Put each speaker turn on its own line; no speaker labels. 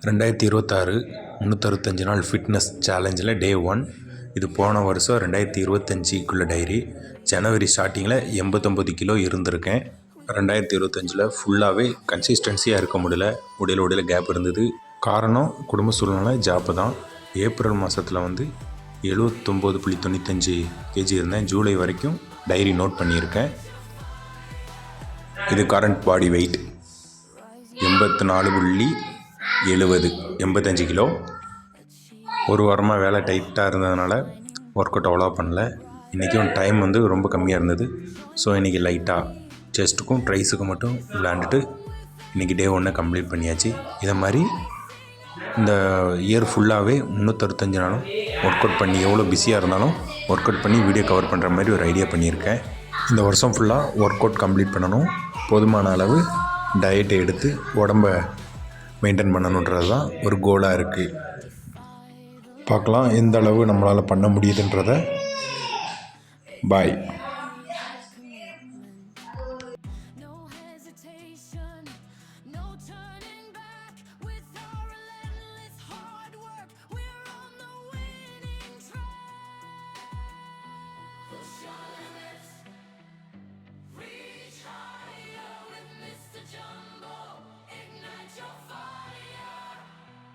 2026 365 நாள் ஃபிட்னஸ் சேலஞ்சில் டே 1. இது போன வருஷம் 2025க்குள்ள டைரி. ஜனவரி ஸ்டார்டிங்கில் 89 கிலோ இருந்திருக்கேன். 2025 ஃபுல்லாகவே கன்சிஸ்டன்சியாக இருக்க முடியல. உடையில் கேப் இருந்தது. காரணம் குடும்ப சூழ்நிலை, ஜாப்பு தான். ஏப்ரல் மாதத்தில் 79.95 kg இருந்தேன். ஜூலை வரைக்கும் டைரி நோட் பண்ணியிருக்கேன். இது கரண்ட் பாடி வெயிட் 84.70 கிலோ. ஒரு வாரமாக வேலை டைட்டாக இருந்ததுனால ஒர்க் அவுட் அவ்வளோ பண்ணல. இன்றைக்கும் டைம் ரொம்ப கம்மியாக இருந்தது. ஸோ இன்றைக்கி லைட்டாக செஸ்ட்டுக்கும் ட்ரைஸுக்கும் மட்டும் விளையாண்டுட்டு இன்றைக்கி டே 1 கம்ப்ளீட் பண்ணியாச்சு. இதை மாதிரி இந்த இயர் ஃபுல்லாகவே 365 நாளும் ஒர்க் அவுட் பண்ணி, எவ்வளோ பிஸியாக இருந்தாலும் ஒர்க் அவுட் பண்ணி வீடியோ கவர் பண்ணுற மாதிரி ஒரு ஐடியா பண்ணியிருக்கேன். இந்த வருஷம் ஃபுல்லாக ஒர்க் அவுட் கம்ப்ளீட் பண்ணணும். போதுமான அளவு டயட்டை எடுத்து உடம்பை மெயின்டைன் பண்ணணுன்றது தான் ஒரு கோலாக இருக்குது. பார்க்கலாம் எந்த அளவு நம்மளால் பண்ண முடியுதுன்றதை. பாய்.